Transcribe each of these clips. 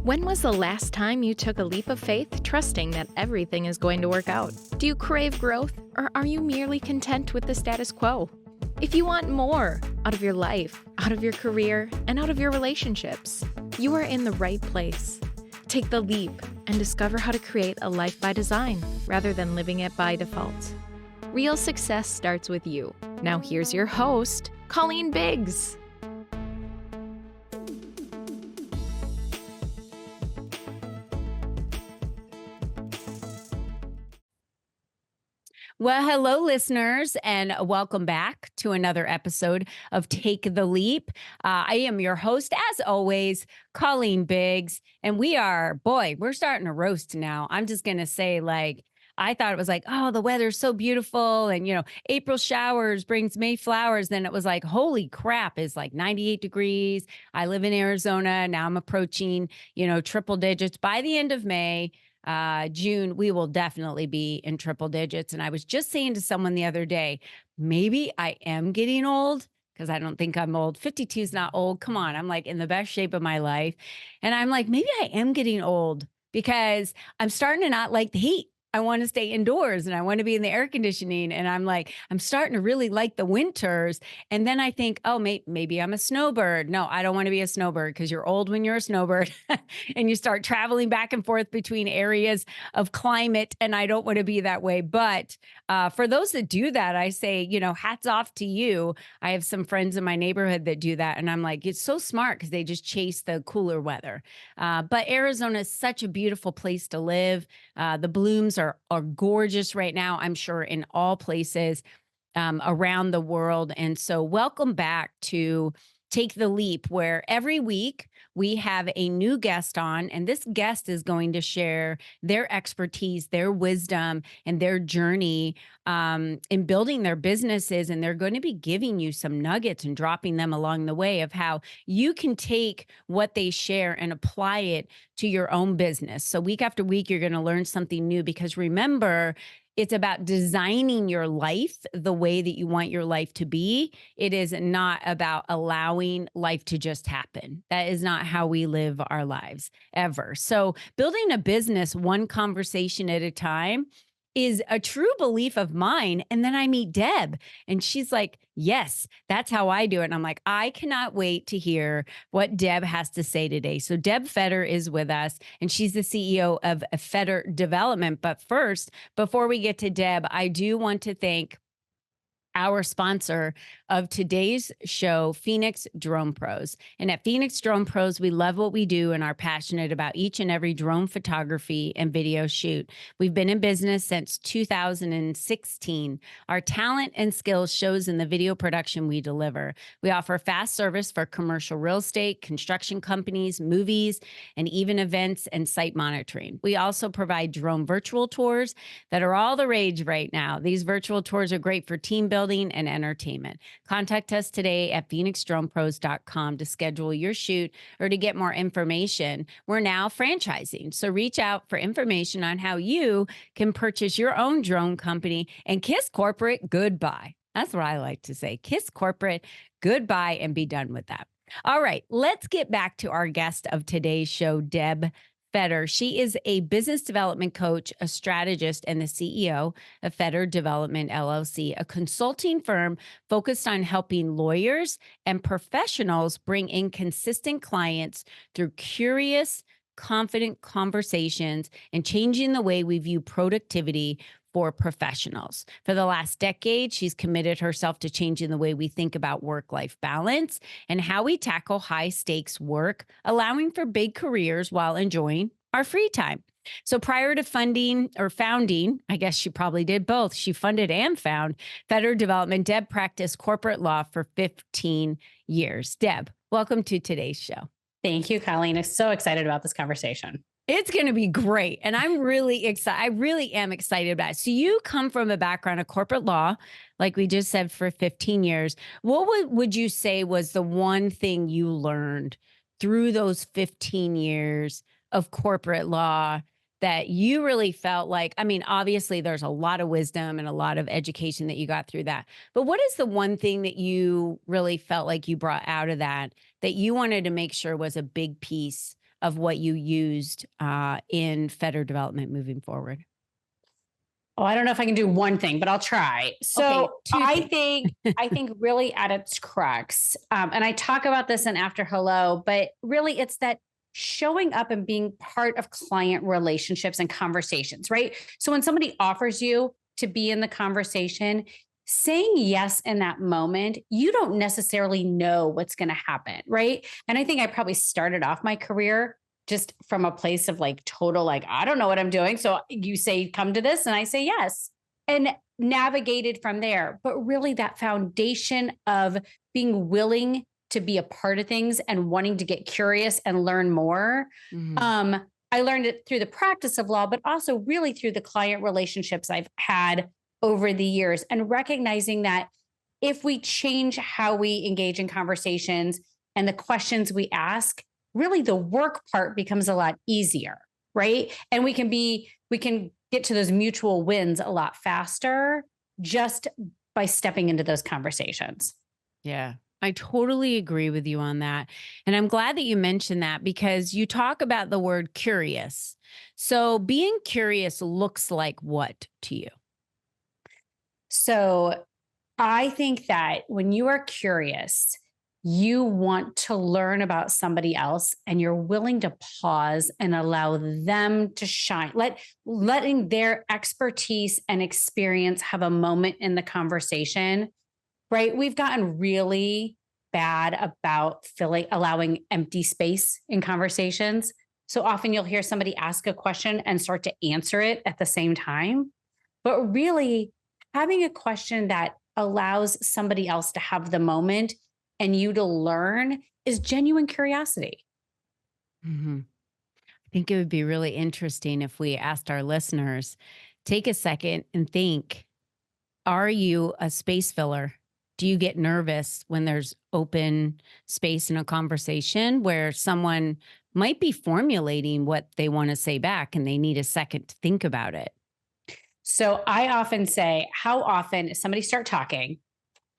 When was the last time you took a leap of faith, trusting that everything is going to work out? Do you crave growth, or are you merely content with the status quo? If you want more out of your life, out of your career, and out of your relationships, you are in the right place. Take the leap and discover how to create a life by design rather than living it by default. Real success starts with you. Now here's your host, Colleen Biggs. Well, hello, listeners, and welcome back to another episode of Take the Leap. I am your host, as always, Colleen Biggs, and we're starting to roast now. I'm just going to say, I thought it was like, oh, the weather's so beautiful. And, April showers brings May flowers. Then it was like, holy crap, it's like 98 degrees. I live in Arizona. Now I'm approaching, triple digits. By the end of May, June, we will definitely be in triple digits. And I was just saying to someone the other day, maybe I am getting old because I don't think I'm old. 52 is not old. Come on. I'm like in the best shape of my life. And I'm like, maybe I am getting old because I'm starting to not like the heat. I want to stay indoors and I want to be in the air conditioning. And I'm like, I'm starting to really like the winters. And then I think, oh, maybe I'm a snowbird. No, I don't want to be a snowbird because you're old when you're a snowbird and you start traveling back and forth between areas of climate. And I don't want to be that way. But for those that do that, I say, hats off to you. I have some friends in my neighborhood that do that. And I'm like, it's so smart because they just chase the cooler weather. But Arizona is such a beautiful place to live. The blooms are gorgeous right now, I'm sure, in all places around the world. And so welcome back to Take the Leap, where every week we have a new guest on, and this guest is going to share their expertise, their wisdom, and their journey in building their businesses. And they're going to be giving you some nuggets and dropping them along the way of how you can take what they share and apply it to your own business. So week after week, you're going to learn something new, because remember, it's about designing your life the way that you want your life to be. It is not about allowing life to just happen. That is not how we live our lives ever. So building a business one conversation at a time is a true belief of mine. And then I meet Deb and she's like, yes, that's how I do it. And I'm like, I cannot wait to hear what Deb has to say today. So Deb Fetter is with us and she's the CEO of Fetter Development. But first, before we get to Deb, I do want to thank our sponsor of today's show, Phoenix Drone Pros. And at Phoenix Drone Pros, we love what we do and are passionate about each and every drone photography and video shoot. We've been in business since 2016. Our talent and skills shows in the video production we deliver. We offer fast service for commercial real estate, construction companies, movies, and even events and site monitoring. We also provide drone virtual tours that are all the rage right now. These virtual tours are great for team building and entertainment. Contact us today at phoenixdronepros.com to schedule your shoot or to get more information. We're now franchising, so reach out for information on how you can purchase your own drone company and kiss corporate goodbye. That's what I like to say. Kiss corporate goodbye and be done with that. All right, let's get back to our guest of today's show, Deb Fetter. She is a business development coach, a strategist, and the CEO of Fetter Development LLC, a consulting firm focused on helping lawyers and professionals bring in consistent clients through curious, confident conversations and changing the way we view productivity for professionals. For the last decade, she's committed herself to changing the way we think about work-life balance and how we tackle high-stakes work, allowing for big careers while enjoying our free time. So prior to founding, I guess she probably did both. She funded and found Fetter Development. Deb practiced corporate law for 15 years. Deb, welcome to today's show. Thank you, Colleen. I'm so excited about this conversation. It's going to be great. And I'm really excited. I really am excited about it. So you come from a background of corporate law, like we just said, for 15 years. What would you say was the one thing you learned through those 15 years of corporate law that you really felt like, I mean, obviously there's a lot of wisdom and a lot of education that you got through that. But what is the one thing that you really felt like you brought out of that you wanted to make sure was a big piece of what you used in Feder development moving forward? Oh, I don't know if I can do one thing, but I'll try. So Okay, two I things. think really at its crux, and I talk about this in After Hello, but really it's that showing up and being part of client relationships and conversations, right? So when somebody offers you to be in the conversation, saying yes in that moment, you don't necessarily know what's going to happen, right? And I think I probably started off my career just from a place of like total, like, I don't know what I'm doing. So you say, come to this, and I say yes, and navigated from there. But really, that foundation of being willing to be a part of things and wanting to get curious and learn more. I learned it through the practice of law, but also really through the client relationships I've had over the years, and recognizing that if we change how we engage in conversations and the questions we ask, really the work part becomes a lot easier, right? And we can get to those mutual wins a lot faster just by stepping into those conversations. Yeah, I totally agree with you on that. And I'm glad that you mentioned that because you talk about the word curious. So being curious looks like what to you? So I think that when you are curious, you want to learn about somebody else and you're willing to pause and allow them to shine. Letting their expertise and experience have a moment in the conversation, right? We've gotten really bad about allowing empty space in conversations. So often you'll hear somebody ask a question and start to answer it at the same time. But really, having a question that allows somebody else to have the moment and you to learn is genuine curiosity. Mhm. I think it would be really interesting if we asked our listeners, take a second and think, are you a space filler? Do you get nervous when there's open space in a conversation where someone might be formulating what they want to say back and they need a second to think about it? So I often say, how often does somebody start talking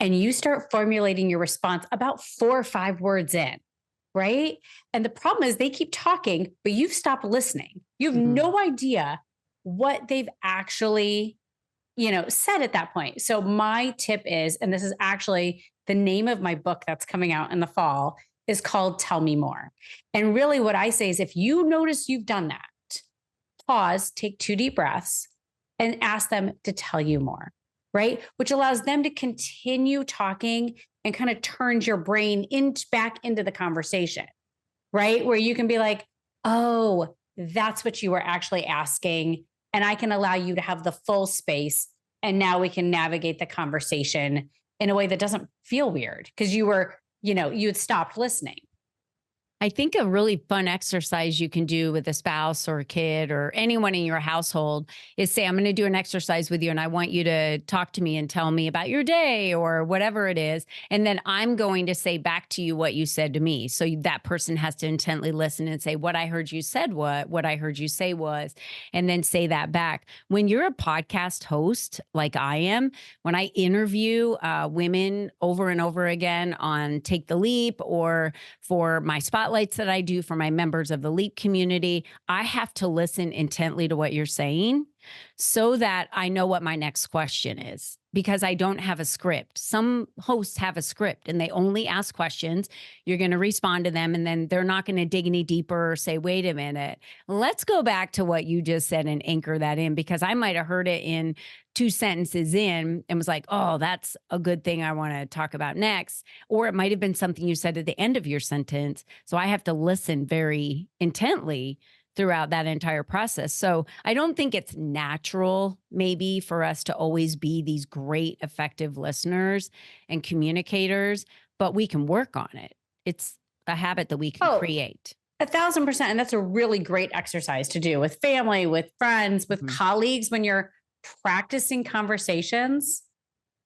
and you start formulating your response about 4 or 5 words in, right? And the problem is they keep talking, but you've stopped listening. You have Mhm. no idea what they've actually, said at that point. So my tip is, and this is actually the name of my book that's coming out in the fall, is called Tell Me More. And really what I say is if you notice you've done that, pause, take 2 deep breaths, and ask them to tell you more, right? Which allows them to continue talking and kind of turns your brain back into the conversation, right? Where you can be like, oh, that's what you were actually asking. And I can allow you to have the full space. And now we can navigate the conversation in a way that doesn't feel weird because you had stopped listening. I think a really fun exercise you can do with a spouse or a kid or anyone in your household is say, I'm going to do an exercise with you and I want you to talk to me and tell me about your day or whatever it is. And then I'm going to say back to you what you said to me. So that person has to intently listen and say, what I heard you said, what I heard you say was, and then say that back. When you're a podcast host like I am, when I interview women over and over again on Take the Leap or for my spotlights that I do for my members of the Leap community, I have to listen intently to what you're saying so that I know what my next question is because I don't have a script. Some hosts have a script and they only ask questions. You're going to respond to them and then they're not going to dig any deeper or say, wait a minute, let's go back to what you just said and anchor that in because I might have heard it in 2 sentences in and was like, oh, that's a good thing I want to talk about next. Or it might have been something you said at the end of your sentence. So I have to listen very intently throughout that entire process. So I don't think it's natural maybe for us to always be these great, effective listeners and communicators, but we can work on it. It's a habit that we can create. 1,000%. And that's a really great exercise to do with family, with friends, with colleagues when you're practicing conversations,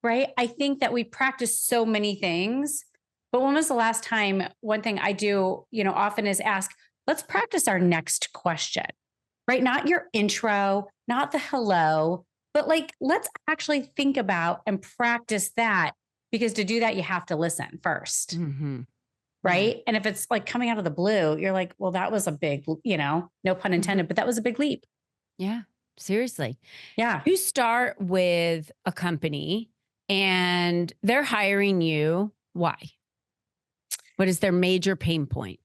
right? I think that we practice so many things, but when was the last time, one thing I do, often is ask, let's practice our next question, right? Not your intro, not the hello, but let's actually think about and practice that because to do that, you have to listen first, right? And if it's like coming out of the blue, you're like, well, that was a big, no pun intended, but that was a big leap. Yeah, seriously. Yeah. You start with a company and they're hiring you. Why? What is their major pain point?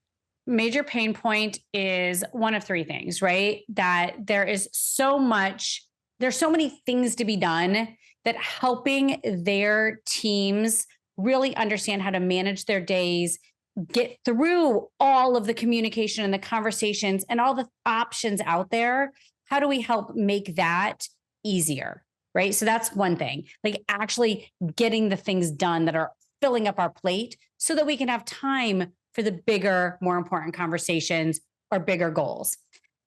Major pain point is one of three things, right? That there's so many things to be done that helping their teams really understand how to manage their days, get through all of the communication and the conversations and all the options out there. How do we help make that easier? Right. So that's one thing, like actually getting the things done that are filling up our plate so that we can have time for the bigger, more important conversations or bigger goals.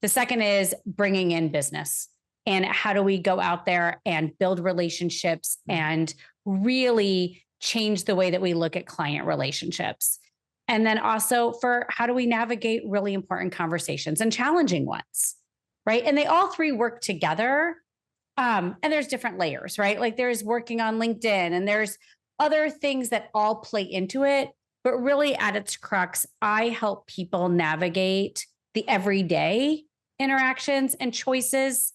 The second is bringing in business. And how do we go out there and build relationships and really change the way that we look at client relationships? And then also for how do we navigate really important conversations and challenging ones, right? And they all three work together. And there's different layers, right? Like there's working on LinkedIn and there's other things that all play into it. But really at its crux, I help people navigate the everyday interactions and choices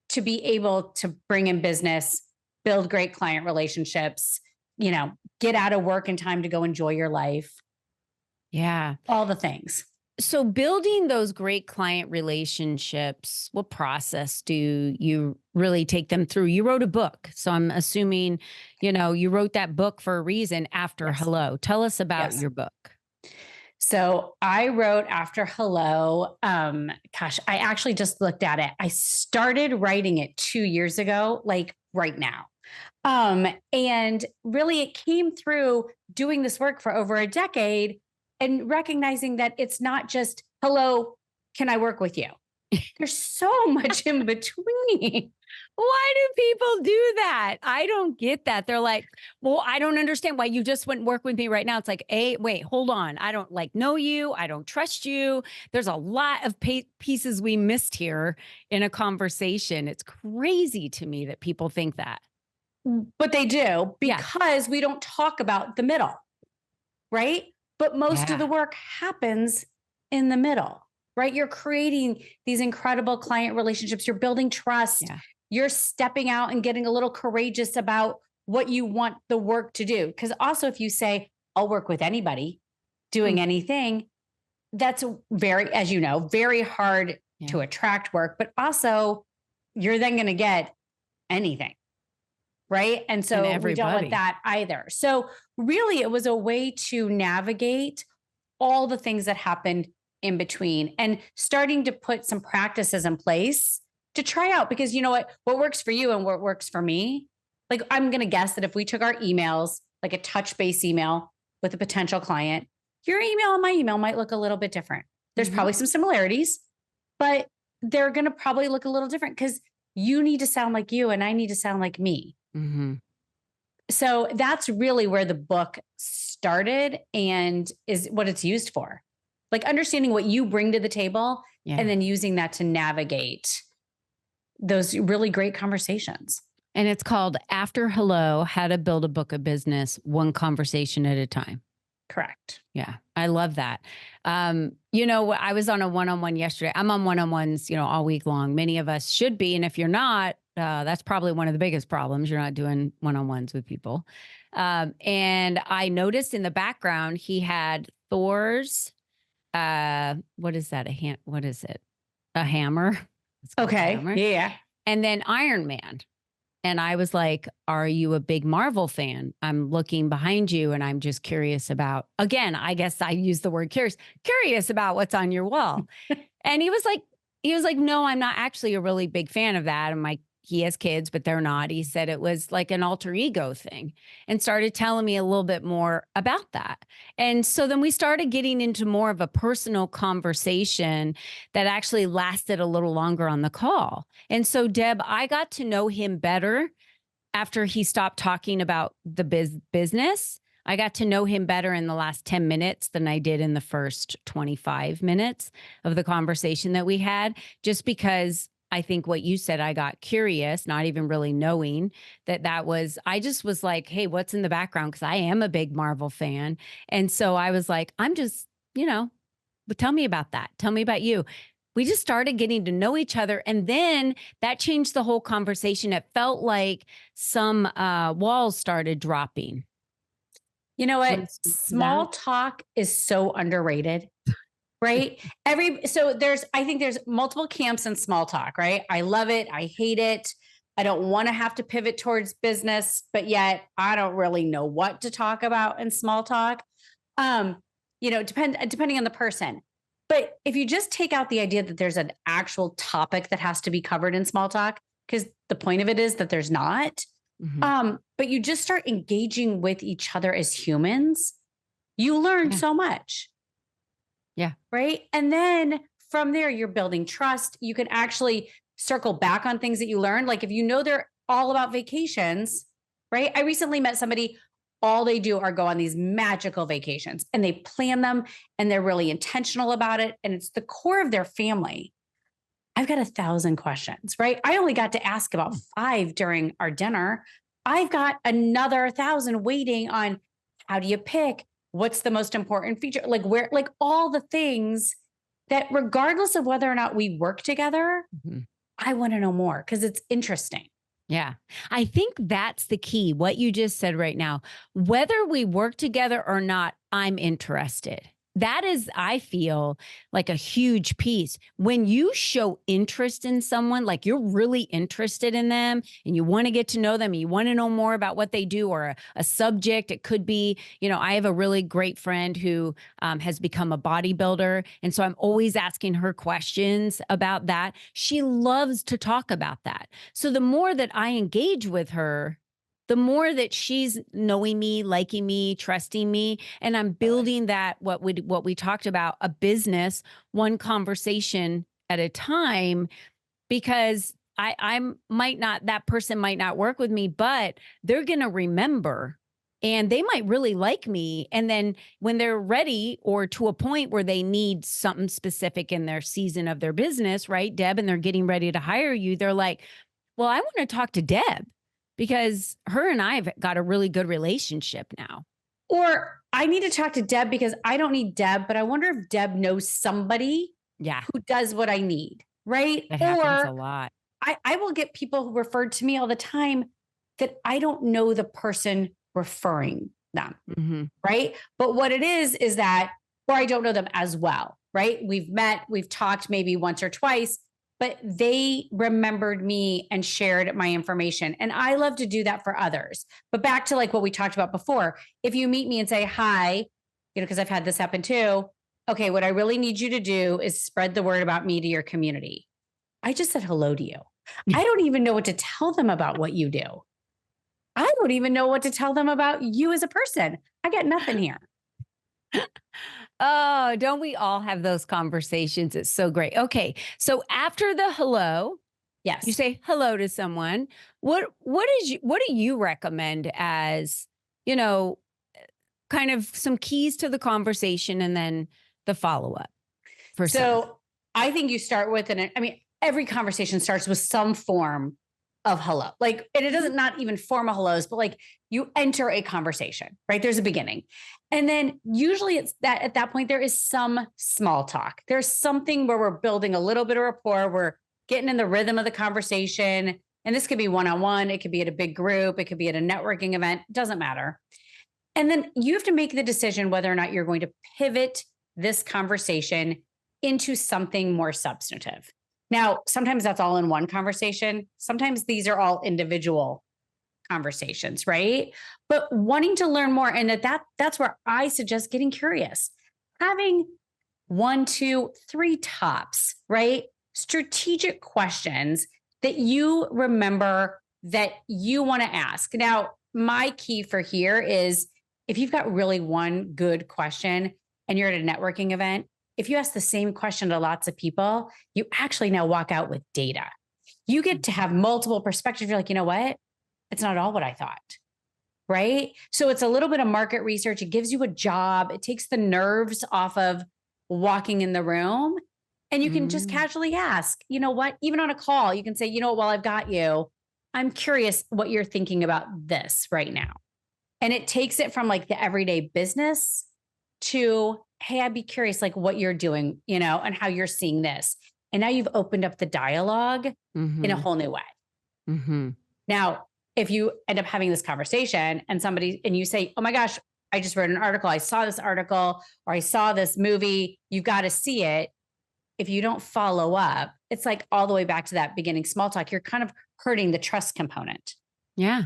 to be able to bring in business, build great client relationships, get out of work in time to go enjoy your life. Yeah. All the things. So building those great client relationships, what process do you really take them through? You wrote a book. So I'm assuming, you wrote that book for a reason, After Yes. Hello. Tell us about your book. So I wrote After Hello. I actually just looked at it. I started writing it 2 years ago, like right now. And really it came through doing this work for over a decade and recognizing that it's not just, hello, can I work with you? There's so much in between. Why do people do that? I don't get that. They're like, well, I don't understand why you just wouldn't work with me right now. It's like, hey, wait, hold on. I don't know you. I don't trust you. There's a lot of pieces we missed here in a conversation. It's crazy to me that people think that. But they do because we don't talk about the middle, right? But most of the work happens in the middle, right? You're creating these incredible client relationships. You're building trust. Yeah. You're stepping out and getting a little courageous about what you want the work to do. Because also if you say, I'll work with anybody doing anything, that's very, as you know, very hard to attract work, but also you're then going to get anything. Right. And so we don't want that either. So really it was a way to navigate all the things that happened in between and starting to put some practices in place to try out, because you know what works for you and what works for me. Like I'm going to guess that if we took our emails, like a touch base email with a potential client, your email and my email might look a little bit different. There's probably some similarities, but they're going to probably look a little different because you need to sound like you and I need to sound like me. Mm-hmm. So that's really where the book started and is what it's used for. Like understanding what you bring to the table and then using that to navigate those really great conversations. And it's called After Hello, How to Build a Book of Business, One Conversation at a Time. Correct. Yeah. I love that. I was on a one-on-one yesterday. I'm on one-on-ones, all week long. Many of us should be. And if you're not, that's probably one of the biggest problems. You're not doing one-on-ones with people. And I noticed in the background, he had Thor's, what is that? What is it? A hammer. Okay. Hammer. Yeah. And then Iron Man. And I was like, are you a big Marvel fan? I'm looking behind you and I'm just curious about, again, I guess I use the word curious about what's on your wall. And he was like, no, I'm not actually a really big fan of that. I'm like, he has kids, but they're not. He said it was like an alter ego thing and started telling me a little bit more about that. And so then we started getting into more of a personal conversation that actually lasted a little longer on the call. And so, Deb, I got to know him better after he stopped talking about the business. I got to know him better in the last 10 minutes than I did in the first 25 minutes of the conversation that we had, just because I think what you said, I got curious, not even really knowing I just was like, hey, what's in the background? Because I am a big Marvel fan. And so I was like, I'm just, but tell me about that. Tell me about you. We just started getting to know each other. And then that changed the whole conversation. It felt like some walls started dropping. You know what? That? Small talk is so underrated, right? I think there's multiple camps in small talk, right? I love it. I hate it. I don't want to have to pivot towards business, but yet I don't really know what to talk about in small talk. Depending on the person. But if you just take out the idea that there's an actual topic that has to be covered in small talk, because the point of it is that there's not, but you just start engaging with each other as humans, you learn so much. Yeah. Right. And then from there, you're building trust. You can actually circle back on things that you learned. Like if you know they're all about vacations, right? I recently met somebody, all they do are go on these magical vacations and they plan them and they're really intentional about it. And it's the core of their family. I've got 1,000 questions, right? I only got to ask about 5 during our dinner. I've got another 1,000 waiting on how do you pick? What's the most important feature? Like all the things that regardless of whether or not we work together, I want to know more because it's interesting. Yeah. I think that's the key. What you just said right now, whether we work together or not, I'm interested. That is, I feel like a huge piece. When you show interest in someone, like you're really interested in them and you want to get to know them and you want to know more about what they do or a subject, it could be, I have a really great friend who has become a bodybuilder. And so I'm always asking her questions about that. She loves to talk about that. So the more that I engage with her, the more that she's knowing me, liking me, trusting me, and I'm building that, what we talked about, a business, one conversation at a time, because that person might not work with me, but they're going to remember and they might really like me. And then when they're ready or to a point where they need something specific in their season of their business, right, Deb, and they're getting ready to hire you, they're like, well, I want to talk to Deb, because her and I have got a really good relationship now. Or I need to talk to Deb because I don't need Deb, but I wonder if Deb knows somebody who does what I need, right? That happens a lot. I will get people who referred to me all the time that I don't know the person referring them, right? But what it is that, or I don't know them as well, right? We've met, we've talked maybe once or twice, but they remembered me and shared my information. And I love to do that for others. But back to like what we talked about before, if you meet me and say, hi, because I've had this happen too. Okay, what I really need you to do is spread the word about me to your community. I just said hello to you. I don't even know what to tell them about what you do. I don't even know what to tell them about you as a person. I got nothing here. Oh, don't we all have those conversations? It's so great. Okay. So after the hello, yes, you say hello to someone. What do you recommend as, kind of some keys to the conversation and then the follow-up? I think you start with every conversation starts with some form of hello. Like, and it doesn't not even formal hellos, but like you enter a conversation, right? There's a beginning. And then usually it's that at that point, there is some small talk. There's something where we're building a little bit of rapport. We're getting in the rhythm of the conversation. And this could be one-on-one. It could be at a big group. It could be at a networking event. It doesn't matter. And then you have to make the decision whether or not you're going to pivot this conversation into something more substantive. Now, sometimes that's all in one conversation. Sometimes these are all individual conversations, right? But wanting to learn more, and that's where I suggest getting curious. Having 1, 2, 3 tops, right? Strategic questions that you remember that you want to ask. Now, my key for here is if you've got really one good question and you're at a networking event, if you ask the same question to lots of people, you actually now walk out with data. You get to have multiple perspectives. You're like, you know what? It's not all what I thought, right? So it's a little bit of market research. It gives you a job. It takes the nerves off of walking in the room. And you can just casually ask, you know what, even on a call, you can say, you know what, while I've got you, I'm curious what you're thinking about this right now. And it takes it from like the everyday business to, hey, I'd be curious, like what you're doing, you know, and how you're seeing this. And now you've opened up the dialogue in a whole new way. Now, if you end up having this conversation and you say, oh my gosh, I just read an article, I saw this article, or I saw this movie, you've got to see it. If you don't follow up, it's like all the way back to that beginning small talk. You're kind of hurting the trust component. Yeah.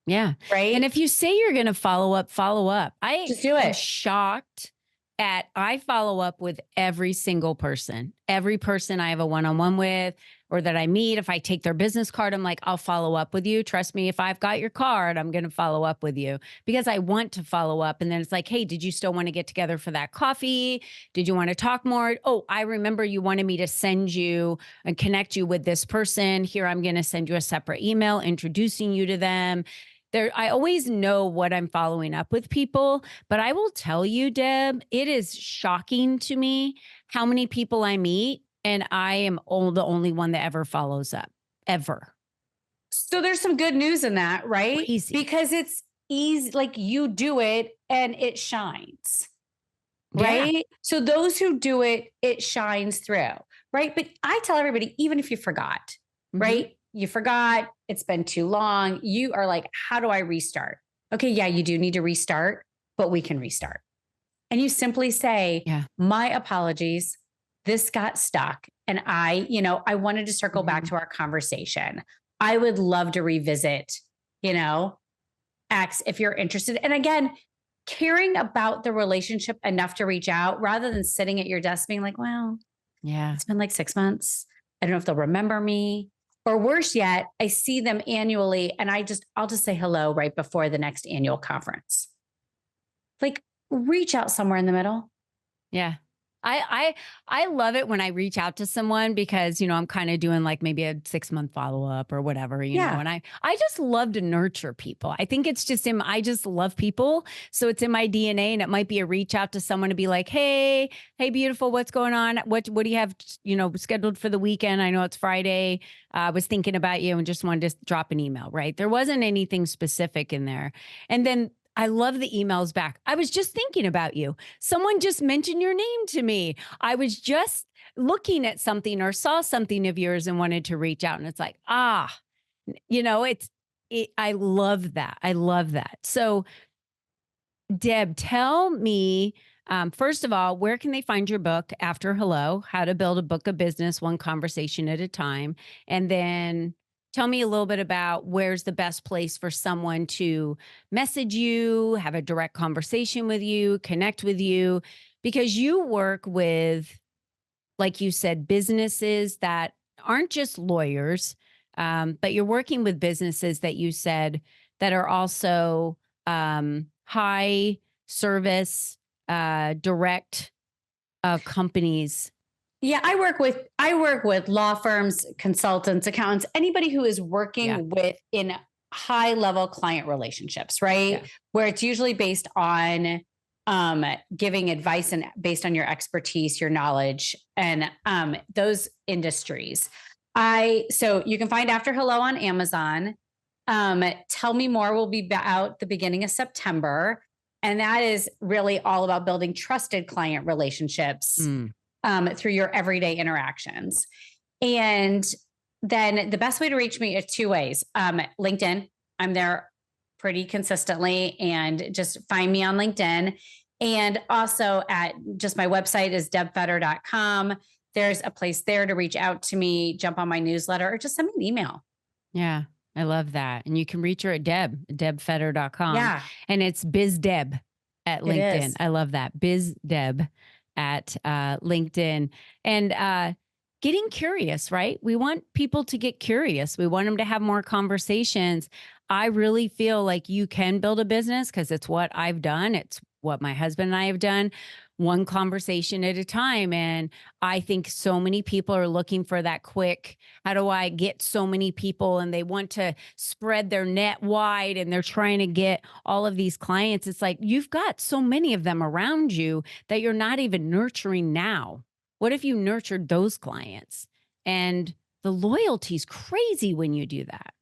Yeah. Right. And if you say you're going to follow up, follow up. I just do it. am shocked at, I follow up with every single person I have a one-on-one with, or that I meet. If I take their business card, I'm like, I'll follow up with you. Trust me, if I've got your card, I'm going to follow up with you because I want to follow up. And then it's like, hey, did you still want to get together for that coffee? Did you want to talk more? Oh, I remember you wanted me to send you and connect you with this person. Here, I'm going to send you a separate email introducing you to them. I always know what I'm following up with people, but I will tell you, Deb, it is shocking to me how many people I meet, and I am the only one that ever follows up, ever. So there's some good news in that, right? Crazy. Because it's easy, like you do it and it shines, right? Yeah. So those who do it, it shines through, right? But I tell everybody, even if you forgot, right? You forgot, it's been too long. You are like, how do I restart? Okay, yeah, you do need to restart, but we can restart. And you simply say, my apologies, this got stuck. And I wanted to circle back to our conversation. I would love to revisit, X if you're interested. And again, caring about the relationship enough to reach out rather than sitting at your desk being like, well, it's been like 6 months. I don't know if they'll remember me. Or worse yet, I see them annually and I'll just say hello right before the next annual conference. Like reach out somewhere in the middle. Yeah. I love it when I reach out to someone because, I'm kind of doing like maybe a 6-month follow-up or whatever, know, and I just love to nurture people. I think it's just I just love people. So it's in my DNA, and it might be a reach out to someone to be like, hey, beautiful, what's going on? What do you have, scheduled for the weekend? I know it's Friday. I was thinking about you and just wanted to drop an email, right? There wasn't anything specific in there. And then I love the emails back. I was just thinking about you. Someone just mentioned your name to me. I was just looking at something or saw something of yours and wanted to reach out. And it's like, I love that. I love that. So Deb, tell me, first of all, where can they find your book, After Hello, How to Build a Book of Business One Conversation at a Time? And then tell me a little bit about where's the best place for someone to message you, have a direct conversation with you, connect with you, because you work with, like you said, businesses that aren't just lawyers, but you're working with businesses that you said that are also high service, direct companies. Yeah, I work with law firms, consultants, accountants, anybody who is working in high level client relationships, right? Yeah. Where it's usually based on giving advice and based on your expertise, your knowledge, and those industries. So you can find After Hello on Amazon. Tell Me More will be out the beginning of September. And that is really all about building trusted client relationships. Through your everyday interactions. And then the best way to reach me is 2 ways. LinkedIn, I'm there pretty consistently, and just find me on LinkedIn. And also at just my website is debfetter.com. There's a place there to reach out to me, jump on my newsletter, or just send me an email. Yeah, I love that. And you can reach her at debfetter.com. Yeah. And it's BizDeb at LinkedIn. I love that. BizDeb at LinkedIn. And getting curious, right? We want people to get curious. We want them to have more conversations. I really feel like you can build a business because it's what I've done. It's what my husband and I have done, one conversation at a time. And I think so many people are looking for that quick, how do I get so many people? And they want to spread their net wide and they're trying to get all of these clients. It's like, you've got so many of them around you that you're not even nurturing now. What if you nurtured those clients? And the loyalty is crazy when you do that.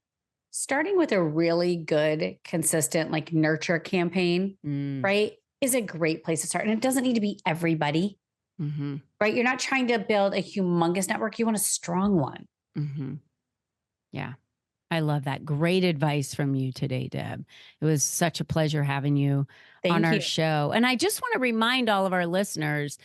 Starting with a really good, consistent, like nurture campaign, right, is a great place to start. And it doesn't need to be everybody, right? You're not trying to build a humongous network. You want a strong one. Yeah. I love that. Great advice from you today, Deb. It was such a pleasure having you on our show. And I just want to remind all of our listeners,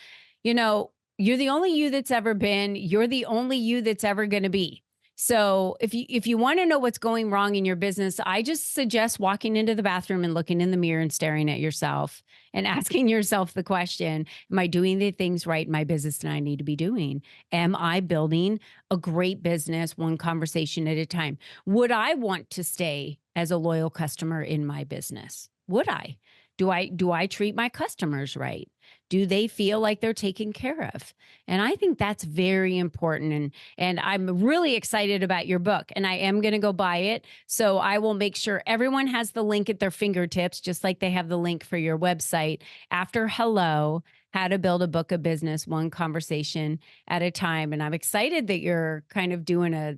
you're the only you that's ever been. You're the only you that's ever going to be. So if you want to know what's going wrong in your business, I just suggest walking into the bathroom and looking in the mirror and staring at yourself and asking yourself the question, am I doing the things right in my business that I need to be doing? Am I building a great business one conversation at a time? Would I want to stay as a loyal customer in my business? Would I? Do I treat my customers right? Do they feel like they're taken care of? And I think that's very important. And I'm really excited about your book, and I am going to go buy it. So I will make sure everyone has the link at their fingertips, just like they have the link for your website after hello, how to build a book of business, one conversation at a time. And I'm excited that you're kind of doing a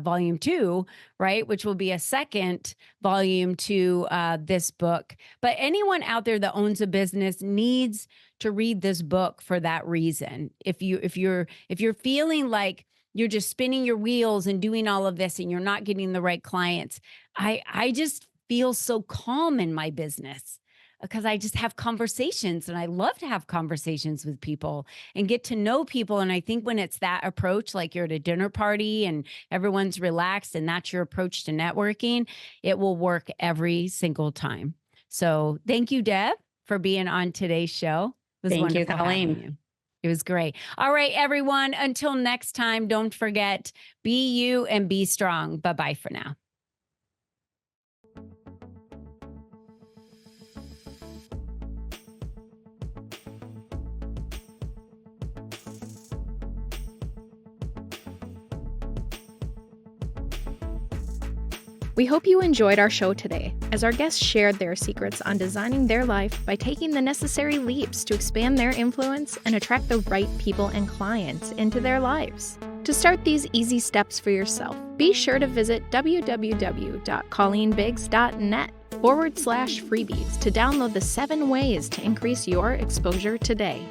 volume 2, right? Which will be a second volume to this book. But anyone out there that owns a business needs to read this book for that reason. If you're feeling like you're just spinning your wheels and doing all of this and you're not getting the right clients, I just feel so calm in my business because I just have conversations, and I love to have conversations with people and get to know people. And I think when it's that approach, like you're at a dinner party and everyone's relaxed and that's your approach to networking, it will work every single time. So thank you, Deb, for being on today's show. It was Thank you, wonderful having Colleen. you. It was great. All right, everyone. Until next time, don't forget, be you and be strong. Bye-bye for now. We hope you enjoyed our show today, as our guests shared their secrets on designing their life by taking the necessary leaps to expand their influence and attract the right people and clients into their lives. To start these easy steps for yourself, be sure to visit www.colleenbiggs.net/freebies to download the 7 ways to increase your exposure today.